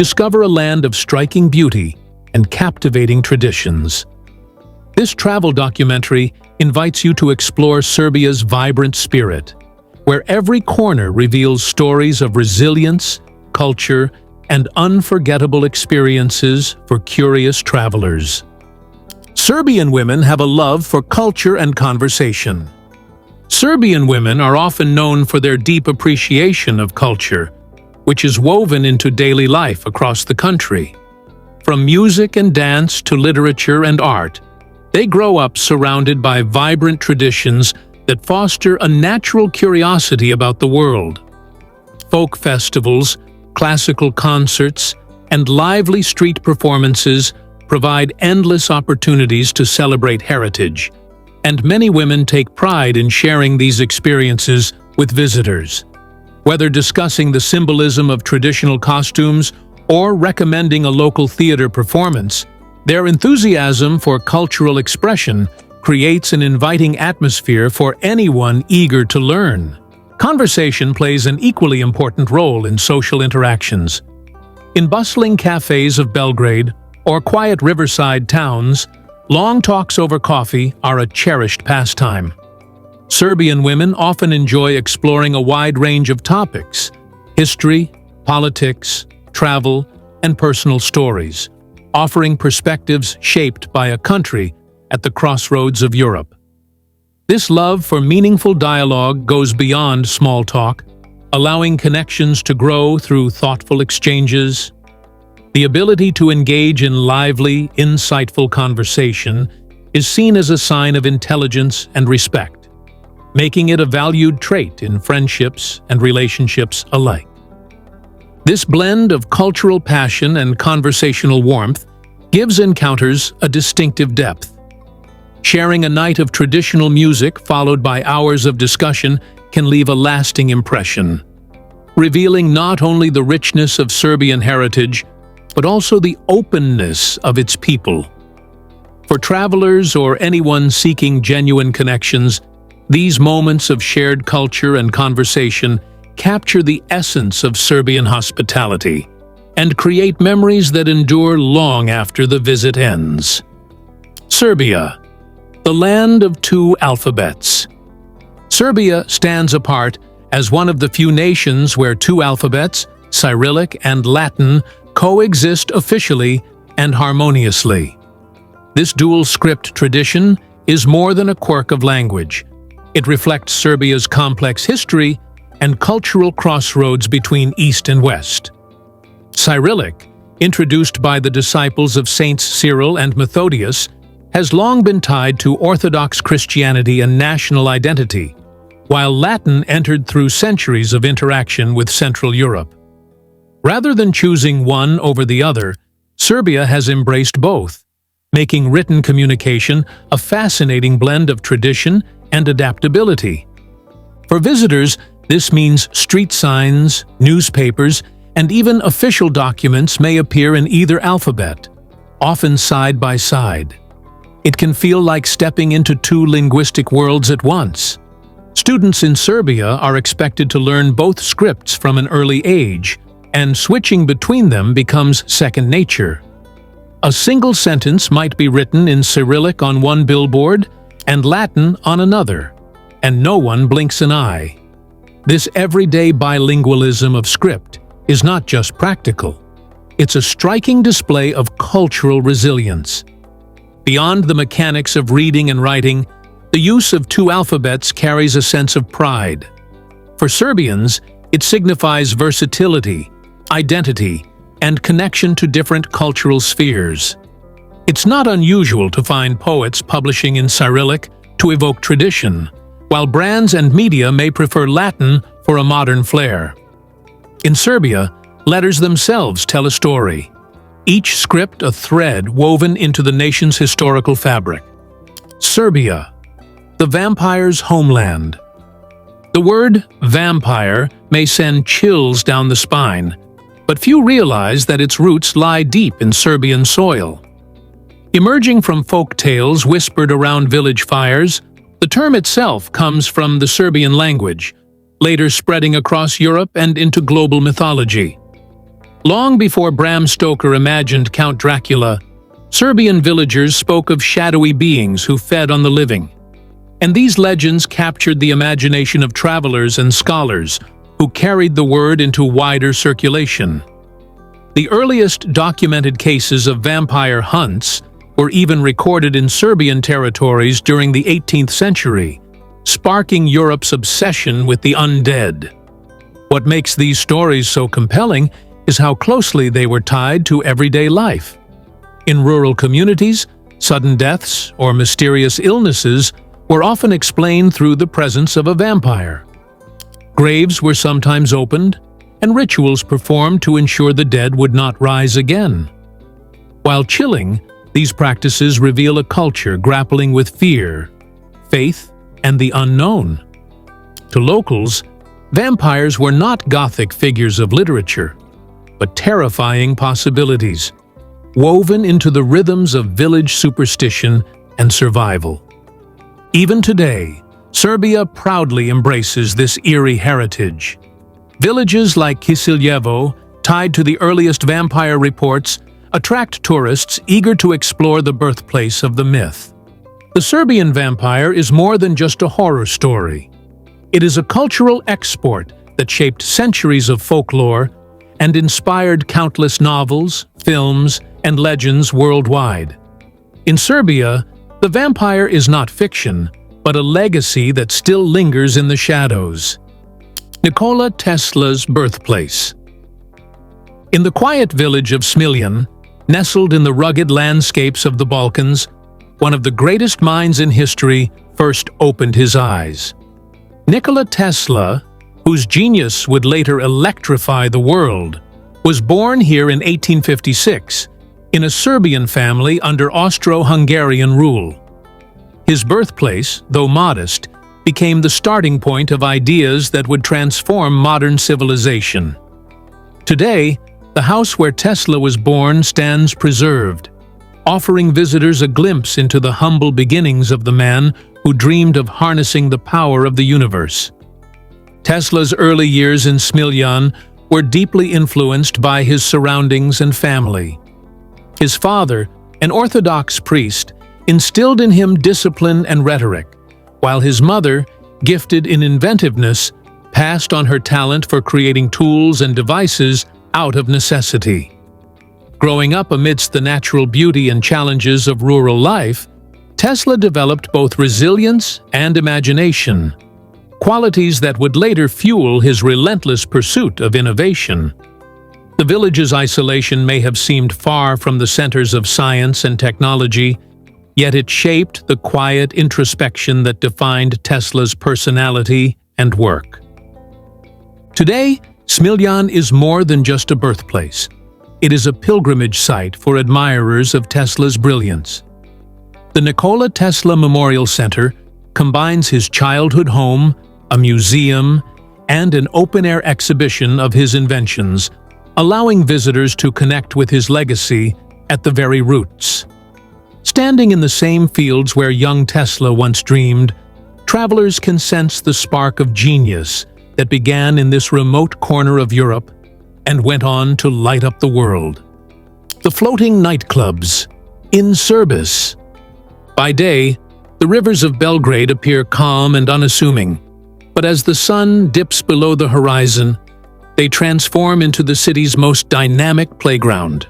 discover a land of striking beauty and captivating traditions. This travel documentary invites you to explore Serbia's vibrant spirit, where every corner reveals stories of resilience, culture, and unforgettable experiences for curious travelers. Serbian women have a love for culture and conversation. Serbian women are often known for their deep appreciation of culture, which is woven into daily life across the country. From music and dance to literature and art, they grow up surrounded by vibrant traditions that foster a natural curiosity about the world. Folk festivals, classical concerts, and lively street performances provide endless opportunities to celebrate heritage, and many women take pride in sharing these experiences with visitors. Whether discussing the symbolism of traditional costumes or recommending a local theater performance, their enthusiasm for cultural expression creates an inviting atmosphere for anyone eager to learn. Conversation plays an equally important role in social interactions. In bustling cafes of Belgrade or quiet riverside towns, long talks over coffee are a cherished pastime. Serbian women often enjoy exploring a wide range of topics: history, politics, travel, and personal stories, offering perspectives shaped by a country at the crossroads of Europe. This love for meaningful dialogue goes beyond small talk, allowing connections to grow through thoughtful exchanges. The ability to engage in lively, insightful conversation is seen as a sign of intelligence and respect, making it a valued trait in friendships and relationships alike. This blend of cultural passion and conversational warmth gives encounters a distinctive depth. Sharing a night of traditional music followed by hours of discussion can leave a lasting impression, revealing not only the richness of Serbian heritage, but also the openness of its people. For travelers or anyone seeking genuine connections, these moments of shared culture and conversation capture the essence of Serbian hospitality and create memories that endure long after the visit ends. Serbia, the land of two alphabets. Serbia stands apart as one of the few nations where two alphabets, Cyrillic and Latin, coexist officially and harmoniously. This dual script tradition is more than a quirk of language. It reflects Serbia's complex history and cultural crossroads between East and West. Cyrillic, introduced by the disciples of Saints Cyril and Methodius, has long been tied to Orthodox Christianity and national identity, while Latin entered through centuries of interaction with Central Europe. Rather than choosing one over the other, Serbia has embraced both, making written communication a fascinating blend of tradition and adaptability. For visitors, this means street signs, newspapers, and even official documents may appear in either alphabet, often side by side. It can feel like stepping into two linguistic worlds at once. Students in Serbia are expected to learn both scripts from an early age, and switching between them becomes second nature. A single sentence might be written in Cyrillic on one billboard and Latin on another, and no one blinks an eye. This everyday bilingualism of script is not just practical. It's a striking display of cultural resilience. Beyond the mechanics of reading and writing, the use of two alphabets carries a sense of pride. For Serbians, it signifies versatility, identity, and connection to different cultural spheres. It's not unusual to find poets publishing in Cyrillic to evoke tradition, while brands and media may prefer Latin for a modern flair. In Serbia, letters themselves tell a story, each script a thread woven into the nation's historical fabric. Serbia, the vampire's homeland. The word vampire may send chills down the spine, but few realize that its roots lie deep in Serbian soil. Emerging from folk tales whispered around village fires, the term itself comes from the Serbian language, later spreading across Europe and into global mythology. Long before Bram Stoker imagined Count Dracula, Serbian villagers spoke of shadowy beings who fed on the living. And these legends captured the imagination of travelers and scholars who carried the word into wider circulation. The earliest documented cases of vampire hunts were even recorded in Serbian territories during the 18th century, sparking Europe's obsession with the undead. What makes these stories so compelling is how closely they were tied to everyday life. In rural communities, sudden deaths or mysterious illnesses were often explained through the presence of a vampire. Graves were sometimes opened, and rituals performed to ensure the dead would not rise again. While chilling, these practices reveal a culture grappling with fear, faith, and the unknown. To locals, vampires were not Gothic figures of literature, but terrifying possibilities, woven into the rhythms of village superstition and survival. Even today, Serbia proudly embraces this eerie heritage. Villages like Kisiljevo, tied to the earliest vampire reports, attract tourists eager to explore the birthplace of the myth. The Serbian vampire is more than just a horror story. It is a cultural export that shaped centuries of folklore and inspired countless novels, films, and legends worldwide. In Serbia, the vampire is not fiction, but a legacy that still lingers in the shadows. Nikola Tesla's birthplace. In the quiet village of Smiljan, nestled in the rugged landscapes of the Balkans, one of the greatest minds in history first opened his eyes. Nikola Tesla, whose genius would later electrify the world, was born here in 1856 in a Serbian family under Austro-Hungarian rule. His birthplace, though modest, became the starting point of ideas that would transform modern civilization. Today, the house where Tesla was born stands preserved, offering visitors a glimpse into the humble beginnings of the man who dreamed of harnessing the power of the universe. Tesla's early years in Smiljan were deeply influenced by his surroundings and family. His father, an Orthodox priest, instilled in him discipline and rhetoric, while his mother, gifted in inventiveness, passed on her talent for creating tools and devices out of necessity. Growing up amidst the natural beauty and challenges of rural life, Tesla developed both resilience and imagination, qualities that would later fuel his relentless pursuit of innovation. The village's isolation may have seemed far from the centers of science and technology, yet it shaped the quiet introspection that defined Tesla's personality and work. Today, Smiljan is more than just a birthplace. It is a pilgrimage site for admirers of Tesla's brilliance. The Nikola Tesla Memorial Center combines his childhood home, a museum, and an open-air exhibition of his inventions, allowing visitors to connect with his legacy at the very roots. Standing in the same fields where young Tesla once dreamed, travelers can sense the spark of genius that began in this remote corner of Europe and went on to light up the world. The floating nightclubs, in Serbis. By day, the rivers of Belgrade appear calm and unassuming, but as the sun dips below the horizon, they transform into the city's most dynamic playground.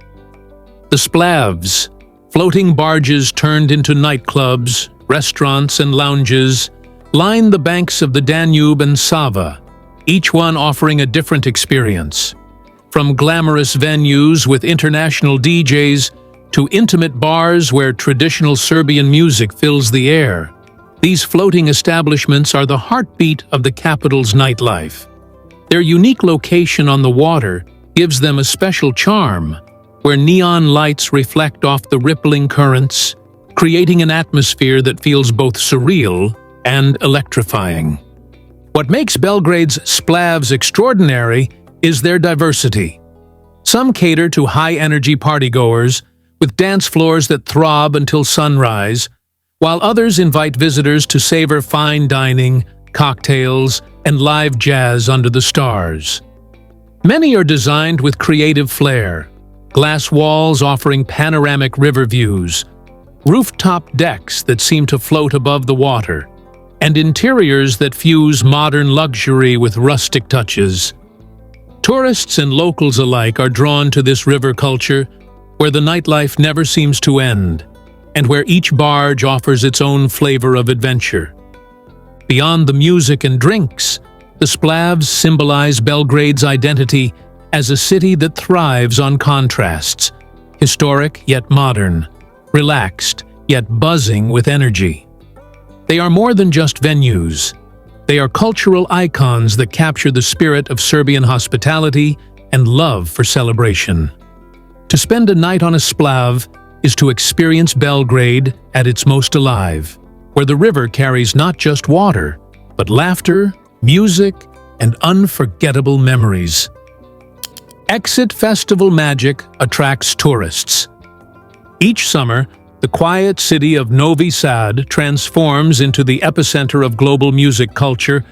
The splavs, floating barges turned into nightclubs, restaurants, and lounges, line the banks of the Danube and Sava, each one offering a different experience. From glamorous venues with international DJs to intimate bars where traditional Serbian music fills the air, these floating establishments are the heartbeat of the capital's nightlife. Their unique location on the water gives them a special charm, where neon lights reflect off the rippling currents, creating an atmosphere that feels both surreal and electrifying. What makes Belgrade's splavs extraordinary is their diversity. Some cater to high-energy partygoers, with dance floors that throb until sunrise, while others invite visitors to savor fine dining, cocktails, and live jazz under the stars. Many are designed with creative flair, glass walls offering panoramic river views, rooftop decks that seem to float above the water, and interiors that fuse modern luxury with rustic touches. Tourists and locals alike are drawn to this river culture, where the nightlife never seems to end, and where each barge offers its own flavor of adventure. Beyond the music and drinks, the splavs symbolize Belgrade's identity as a city that thrives on contrasts, historic yet modern, relaxed yet buzzing with energy. They are more than just venues. They are cultural icons that capture the spirit of Serbian hospitality and love for celebration. To spend a night on a splav is to experience Belgrade at its most alive, where the river carries not just water, but laughter, music, and unforgettable memories. Exit Festival magic attracts tourists. Each summer, the quiet city of Novi Sad transforms into the epicenter of global music culture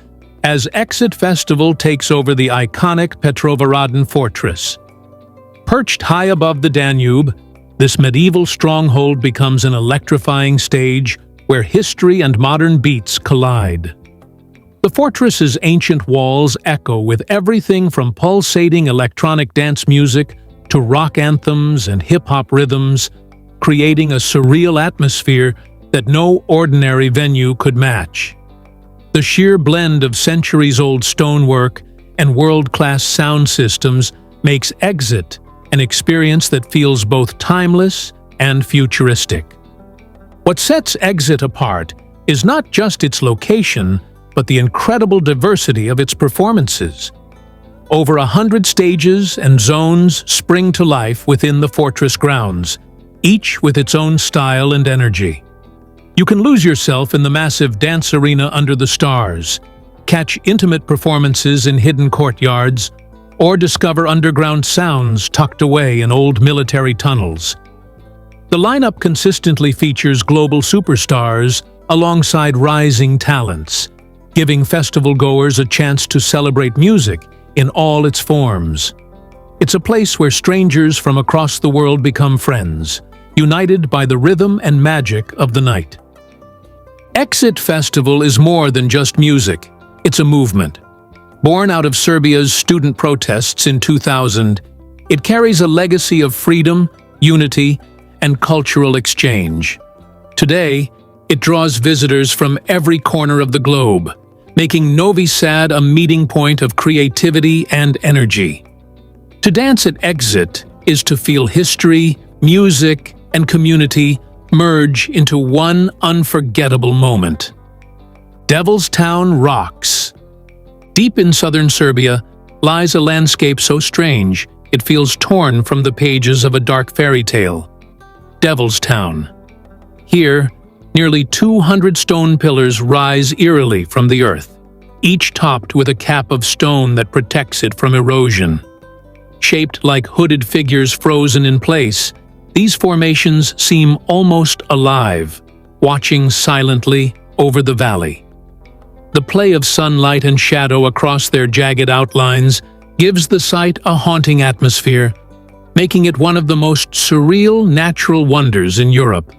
as Exit Festival takes over the iconic Petrovaradin fortress. Perched high above the Danube, this medieval stronghold becomes an electrifying stage where history and modern beats collide. The fortress's ancient walls echo with everything from pulsating electronic dance music to rock anthems and hip-hop rhythms, creating a surreal atmosphere that no ordinary venue could match. The sheer blend of centuries-old stonework and world-class sound systems makes Exit an experience that feels both timeless and futuristic. What sets Exit apart is not just its location, but the incredible diversity of its performances. Over 100 stages and zones spring to life within the fortress grounds, each with its own style and energy. You can lose yourself in the massive dance arena under the stars, catch intimate performances in hidden courtyards, or discover underground sounds tucked away in old military tunnels. The lineup consistently features global superstars alongside rising talents, giving festival-goers a chance to celebrate music in all its forms. It's a place where strangers from across the world become friends, united by the rhythm and magic of the night. Exit Festival is more than just music, it's a movement. Born out of Serbia's student protests in 2000, it carries a legacy of freedom, unity, and cultural exchange. Today, it draws visitors from every corner of the globe, making Novi Sad a meeting point of creativity and energy. To dance at Exit is to feel history, music, and community merge into one unforgettable moment. Devil's Town rocks. Deep in southern Serbia lies a landscape so strange it feels torn from the pages of a dark fairy tale. Devil's Town. Here, nearly 200 stone pillars rise eerily from the earth, each topped with a cap of stone that protects it from erosion. Shaped like hooded figures frozen in place, these formations seem almost alive, watching silently over the valley. The play of sunlight and shadow across their jagged outlines gives the site a haunting atmosphere, making it one of the most surreal natural wonders in Europe.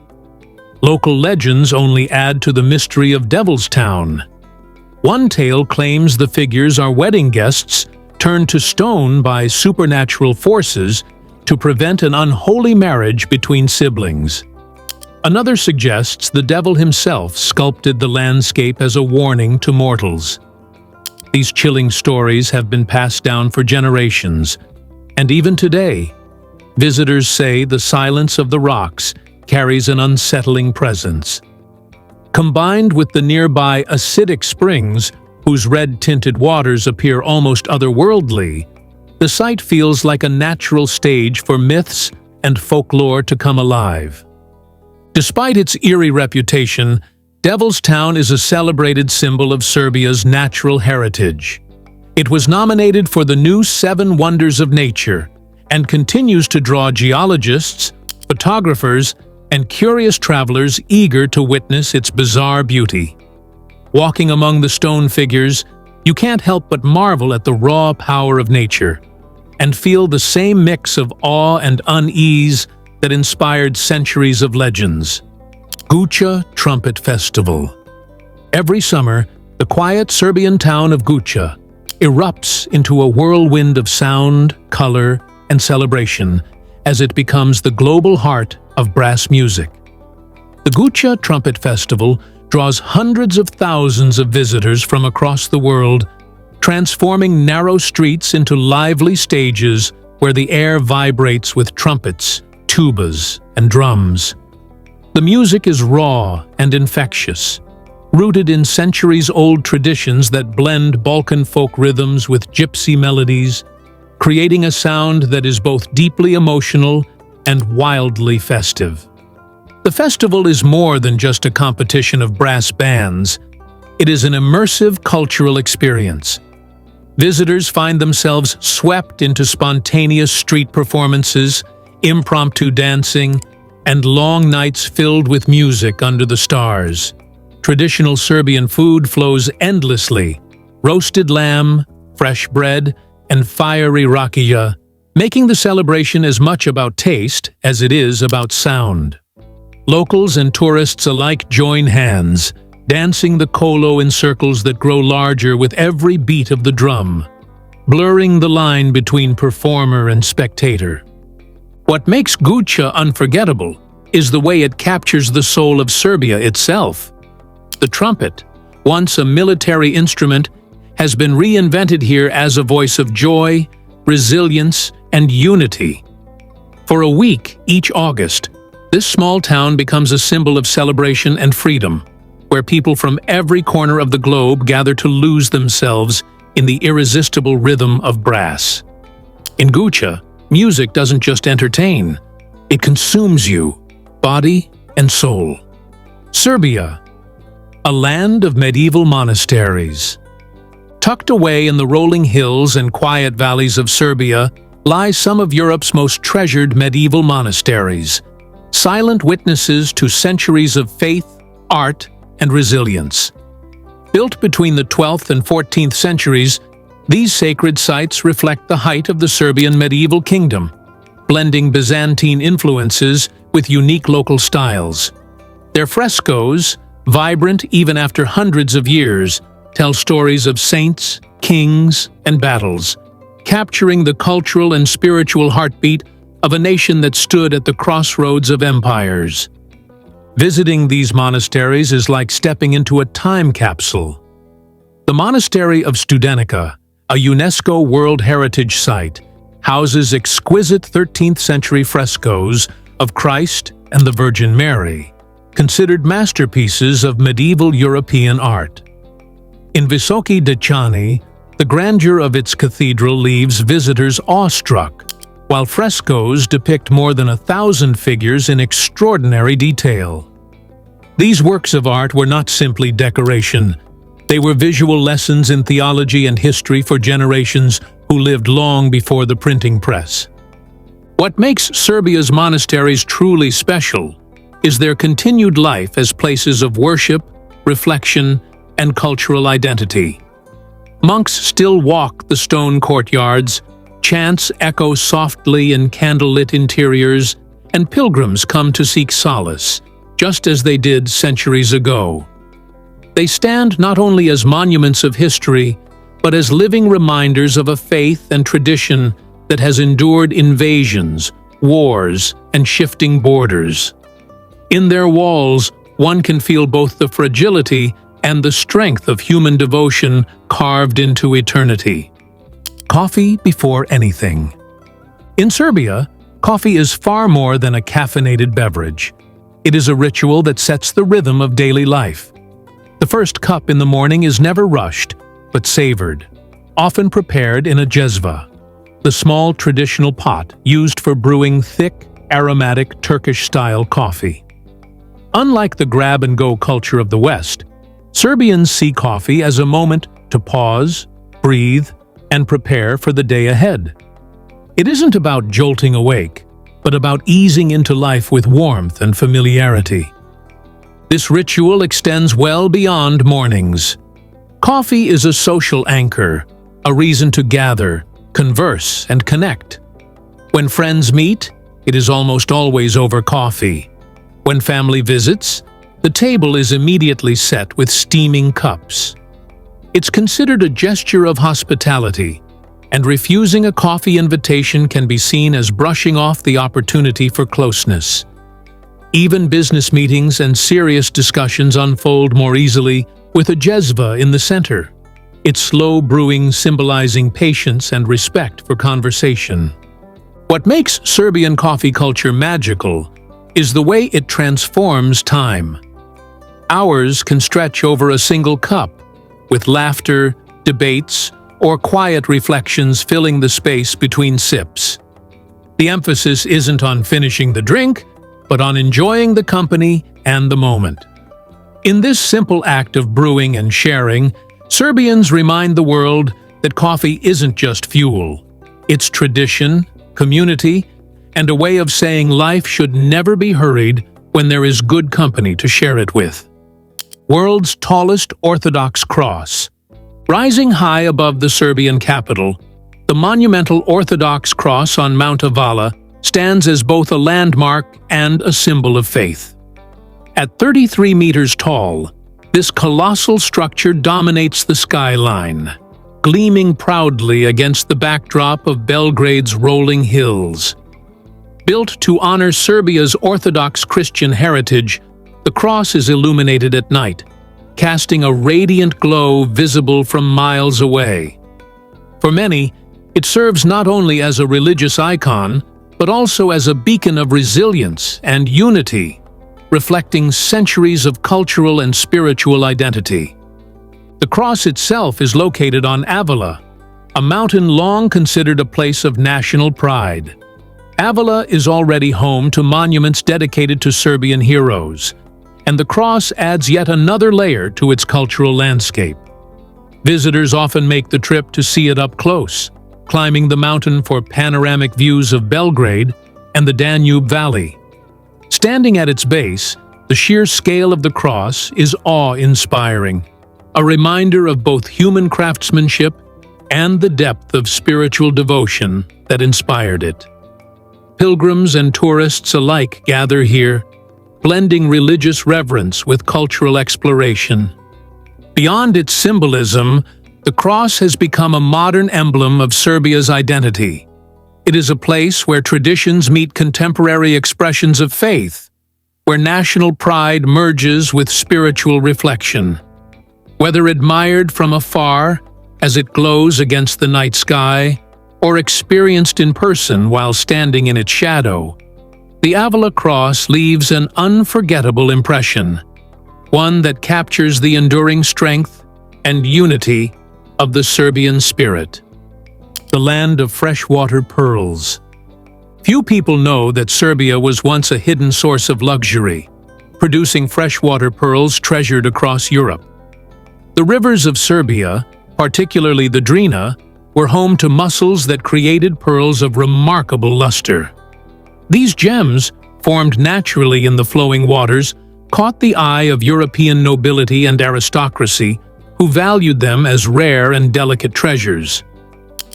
Local legends only add to the mystery of Devil's Town. One tale claims the figures are wedding guests turned to stone by supernatural forces to prevent an unholy marriage between siblings. Another suggests the devil himself sculpted the landscape as a warning to mortals. These chilling stories have been passed down for generations, and even today, visitors say the silence of the rocks carries an unsettling presence. Combined with the nearby acidic springs, whose red-tinted waters appear almost otherworldly, the site feels like a natural stage for myths and folklore to come alive. Despite its eerie reputation, Devil's Town is a celebrated symbol of Serbia's natural heritage. It was nominated for the new 7 Wonders of Nature and continues to draw geologists, photographers, and curious travelers eager to witness its bizarre beauty. Walking among the stone figures, you can't help but marvel at the raw power of nature, and feel the same mix of awe and unease that inspired centuries of legends. Guča Trumpet Festival. Every summer, the quiet Serbian town of Guča erupts into a whirlwind of sound, color, and celebration as it becomes the global heart of brass music. The Guča Trumpet Festival draws hundreds of thousands of visitors from across the world, transforming narrow streets into lively stages where the air vibrates with trumpets, tubas, and drums. The music is raw and infectious, rooted in centuries-old traditions that blend Balkan folk rhythms with gypsy melodies, creating a sound that is both deeply emotional and wildly festive. The festival is more than just a competition of brass bands. It is an immersive cultural experience. Visitors find themselves swept into spontaneous street performances, impromptu dancing, and long nights filled with music under the stars. Traditional Serbian food flows endlessly: roasted lamb, fresh bread, and fiery rakia, making the celebration as much about taste as it is about sound. Locals and tourists alike join hands, dancing the kolo in circles that grow larger with every beat of the drum, blurring the line between performer and spectator. What makes Guča unforgettable is the way it captures the soul of Serbia itself. The trumpet, once a military instrument, has been reinvented here as a voice of joy, resilience, and unity. For a week each August, this small town becomes a symbol of celebration and freedom, where people from every corner of the globe gather to lose themselves in the irresistible rhythm of brass. In Guča, music doesn't just entertain, it consumes you, body and soul. Serbia, a land of medieval monasteries. Tucked away in the rolling hills and quiet valleys of Serbia lie some of Europe's most treasured medieval monasteries, silent witnesses to centuries of faith, art, and resilience. Built between the 12th and 14th centuries, these sacred sites reflect the height of the Serbian medieval kingdom, blending Byzantine influences with unique local styles. Their frescoes, vibrant even after hundreds of years, tell stories of saints, kings, and battles, capturing the cultural and spiritual heartbeat of a nation that stood at the crossroads of empires. Visiting these monasteries is like stepping into a time capsule. The Monastery of Studenica, a UNESCO World Heritage Site, houses exquisite 13th-century frescoes of Christ and the Virgin Mary, considered masterpieces of medieval European art. In Visoki Dečani, the grandeur of its cathedral leaves visitors awestruck, while frescoes depict more than 1,000 figures in extraordinary detail. These works of art were not simply decoration. They were visual lessons in theology and history for generations who lived long before the printing press. What makes Serbia's monasteries truly special is their continued life as places of worship, reflection, and cultural identity. Monks still walk the stone courtyards, chants echo softly in candlelit interiors, and pilgrims come to seek solace, just as they did centuries ago. They stand not only as monuments of history, but as living reminders of a faith and tradition that has endured invasions, wars, and shifting borders. In their walls, one can feel both the fragility and the strength of human devotion carved into eternity. Coffee before anything. In Serbia, coffee is far more than a caffeinated beverage. It is a ritual that sets the rhythm of daily life. The first cup in the morning is never rushed, but savored, often prepared in a jezva, the small traditional pot used for brewing thick, aromatic Turkish-style coffee. Unlike the grab-and-go culture of the West, Serbians see coffee as a moment to pause, breathe, and prepare for the day ahead. It isn't about jolting awake, but about easing into life with warmth and familiarity. This ritual extends well beyond mornings. Coffee is a social anchor, a reason to gather, converse, and connect. When friends meet, it is almost always over coffee. When family visits, the table is immediately set with steaming cups. It's considered a gesture of hospitality, and refusing a coffee invitation can be seen as brushing off the opportunity for closeness. Even business meetings and serious discussions unfold more easily with a jezva in the center, its slow brewing symbolizing patience and respect for conversation. What makes Serbian coffee culture magical is the way it transforms time. Hours can stretch over a single cup, with laughter, debates, or quiet reflections filling the space between sips. The emphasis isn't on finishing the drink, but on enjoying the company and the moment. In this simple act of brewing and sharing, Serbians remind the world that coffee isn't just fuel. It's tradition, community, and a way of saying life should never be hurried when there is good company to share it with. World's tallest Orthodox cross. Rising high above the Serbian capital, the monumental Orthodox cross on Mount Avala stands as both a landmark and a symbol of faith. At 33 meters tall, this colossal structure dominates the skyline, gleaming proudly against the backdrop of Belgrade's rolling hills. Built to honor Serbia's Orthodox Christian heritage, the cross is illuminated at night, casting a radiant glow visible from miles away. For many, it serves not only as a religious icon, but also as a beacon of resilience and unity, reflecting centuries of cultural and spiritual identity. The cross itself is located on Avala, a mountain long considered a place of national pride. Avala is already home to monuments dedicated to Serbian heroes, and the cross adds yet another layer to its cultural landscape. Visitors often make the trip to see it up close, climbing the mountain for panoramic views of Belgrade and the Danube Valley. Standing at its base, the sheer scale of the cross is awe-inspiring, a reminder of both human craftsmanship and the depth of spiritual devotion that inspired it. Pilgrims and tourists alike gather here, blending religious reverence with cultural exploration. Beyond its symbolism, the cross has become a modern emblem of Serbia's identity. It is a place where traditions meet contemporary expressions of faith, where national pride merges with spiritual reflection. Whether admired from afar as it glows against the night sky, or experienced in person while standing in its shadow, the Avala Cross leaves an unforgettable impression, one that captures the enduring strength and unity of the Serbian spirit. The land of freshwater pearls. Few people know that Serbia was once a hidden source of luxury, producing freshwater pearls treasured across Europe. The rivers of Serbia, particularly the Drina, were home to mussels that created pearls of remarkable luster. These gems, formed naturally in the flowing waters, caught the eye of European nobility and aristocracy, who valued them as rare and delicate treasures.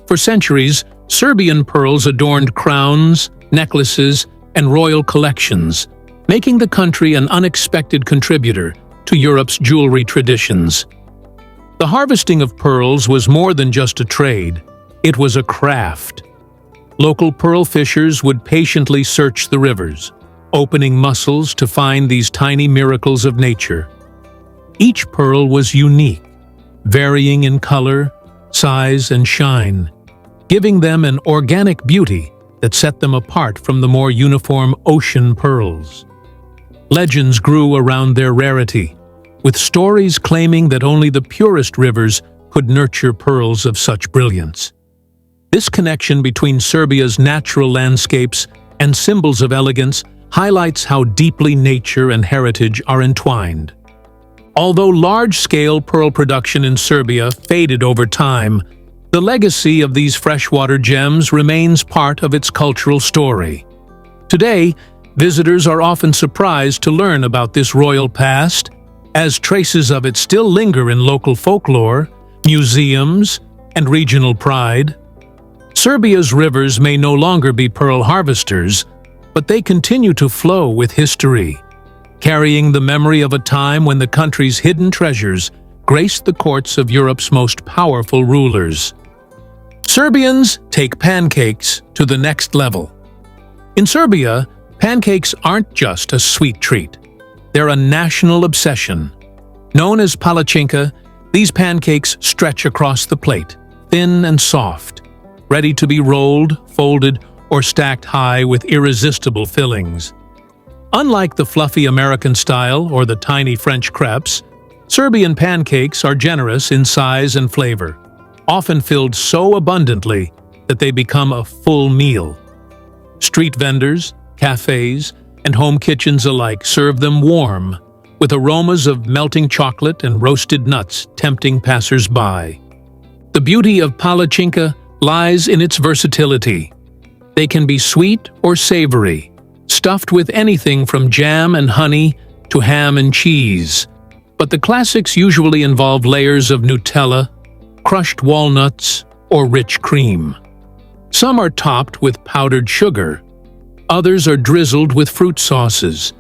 For centuries, Serbian pearls adorned crowns, necklaces, and royal collections, making the country an unexpected contributor to Europe's jewelry traditions. The harvesting of pearls was more than just a trade, it was a craft. Local pearl fishers would patiently search the rivers, opening mussels to find these tiny miracles of nature. Each pearl was unique, varying in color, size, and shine, giving them an organic beauty that set them apart from the more uniform ocean pearls. Legends grew around their rarity, with stories claiming that only the purest rivers could nurture pearls of such brilliance. This connection between Serbia's natural landscapes and symbols of elegance highlights how deeply nature and heritage are entwined. Although large-scale pearl production in Serbia faded over time, the legacy of these freshwater gems remains part of its cultural story. Today, visitors are often surprised to learn about this royal past, as traces of it still linger in local folklore, museums, and regional pride. Serbia's rivers may no longer be pearl harvesters, but they continue to flow with history, carrying the memory of a time when the country's hidden treasures graced the courts of Europe's most powerful rulers. Serbians take pancakes to the next level. In Serbia, pancakes aren't just a sweet treat. They're a national obsession. Known as palacinka, these pancakes stretch across the plate, thin and soft, ready to be rolled, folded, or stacked high with irresistible fillings. Unlike the fluffy American style or the tiny French crepes, Serbian pancakes are generous in size and flavor, often filled so abundantly that they become a full meal. Street vendors, cafes, and home kitchens alike serve them warm, with aromas of melting chocolate and roasted nuts tempting passers-by. The beauty of palacinka lies in its versatility. They can be sweet or savory, stuffed with anything from jam and honey to ham and cheese. But the classics usually involve layers of Nutella, crushed walnuts, or rich cream. Some are topped with powdered sugar. Others are drizzled with fruit sauces.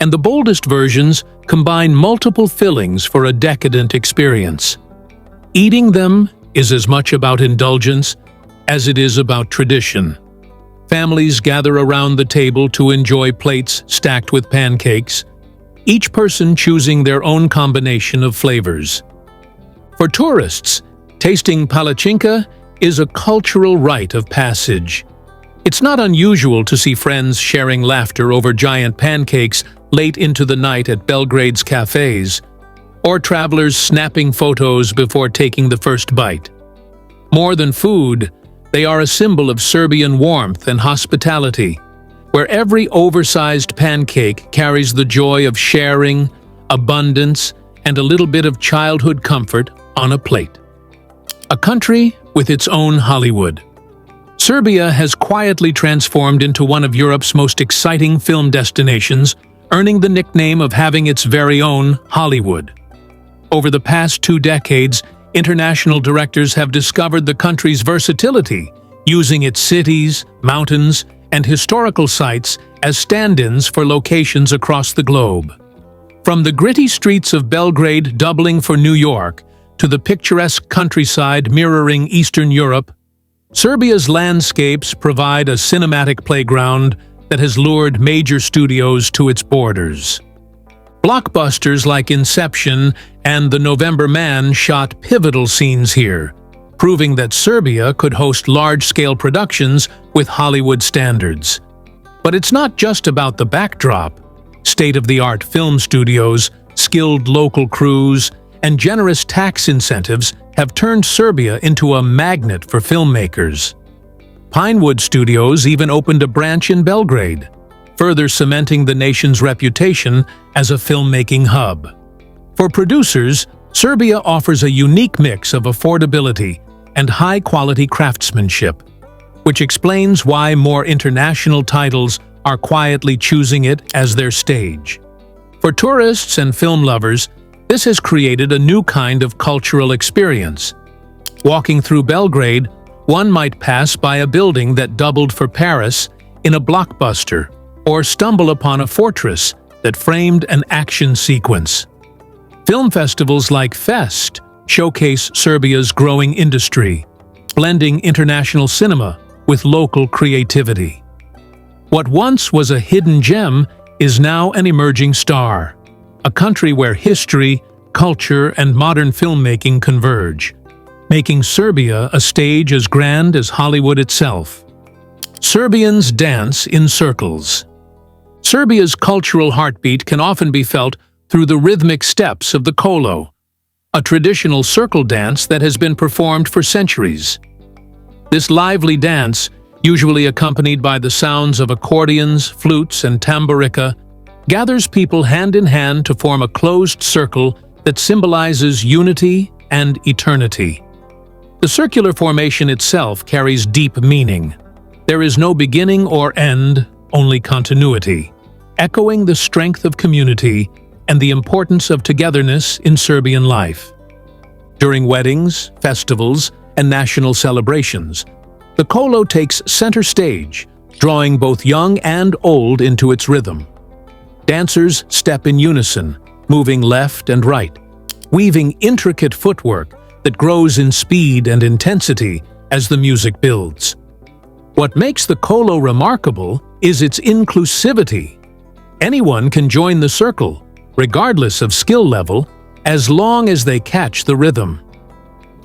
And the boldest versions combine multiple fillings for a decadent experience. Eating them is as much about indulgence as it is about tradition. Families gather around the table to enjoy plates stacked with pancakes, each person choosing their own combination of flavors. For tourists, tasting palacinka is a cultural rite of passage. It's not unusual to see friends sharing laughter over giant pancakes late into the night at Belgrade's cafes, or travelers snapping photos before taking the first bite. More than food, they are a symbol of Serbian warmth and hospitality, where every oversized pancake carries the joy of sharing, abundance, and a little bit of childhood comfort on a plate. A country with its own Hollywood. Serbia has quietly transformed into one of Europe's most exciting film destinations, earning the nickname of having its very own Hollywood. Over the past 2 decades, international directors have discovered the country's versatility, using its cities, mountains, and historical sites as stand-ins for locations across the globe. From the gritty streets of Belgrade doubling for New York to the picturesque countryside mirroring Eastern Europe, Serbia's landscapes provide a cinematic playground that has lured major studios to its borders. Blockbusters like Inception and The November Man shot pivotal scenes here, proving that Serbia could host large-scale productions with Hollywood standards. But it's not just about the backdrop. State-of-the-art film studios, skilled local crews, and generous tax incentives have turned Serbia into a magnet for filmmakers. Pinewood Studios even opened a branch in Belgrade, further cementing the nation's reputation as a filmmaking hub. For producers, Serbia offers a unique mix of affordability and high-quality craftsmanship, which explains why more international titles are quietly choosing it as their stage. For tourists and film lovers, this has created a new kind of cultural experience. Walking through Belgrade, one might pass by a building that doubled for Paris in a blockbuster, or stumble upon a fortress that framed an action sequence. Film festivals like Fest showcase Serbia's growing industry, blending international cinema with local creativity. What once was a hidden gem is now an emerging star, a country where history, culture, and modern filmmaking converge, making Serbia a stage as grand as Hollywood itself. Serbians dance in circles. Serbia's cultural heartbeat can often be felt through the rhythmic steps of the kolo, a traditional circle dance that has been performed for centuries. This lively dance, usually accompanied by the sounds of accordions, flutes, and tamburica, gathers people hand in hand to form a closed circle that symbolizes unity and eternity. The circular formation itself carries deep meaning. There is no beginning or end, only continuity, echoing the strength of community and the importance of togetherness in Serbian life. During weddings, festivals, and national celebrations, The kolo takes center stage, drawing both young and old into its rhythm. Dancers step in unison, moving left and right, weaving intricate footwork that grows in speed and intensity as the music builds. What makes the kolo remarkable is its inclusivity. Anyone can join the circle, regardless of skill level, as long as they catch the rhythm.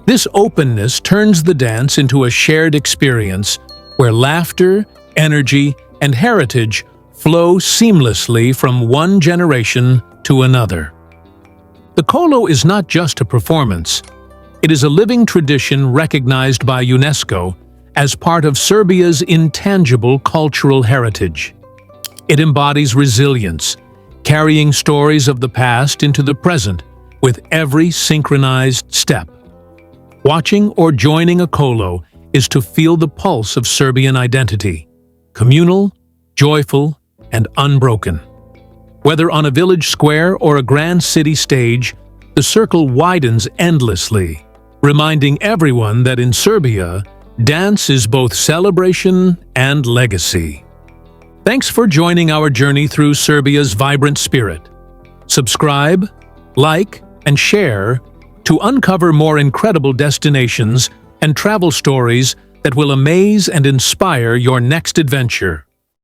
This openness turns the dance into a shared experience where laughter, energy, and heritage flow seamlessly from one generation to another. The kolo is not just a performance. It is a living tradition recognized by UNESCO as part of Serbia's intangible cultural heritage. It embodies resilience, carrying stories of the past into the present with every synchronized step. Watching or joining a kolo is to feel the pulse of Serbian identity, communal, joyful, and unbroken. Whether on a village square or a grand city stage, the circle widens endlessly, reminding everyone that in Serbia, dance is both celebration and legacy. Thanks for joining our journey through Serbia's vibrant spirit. Subscribe, like, and share to uncover more incredible destinations and travel stories that will amaze and inspire your next adventure.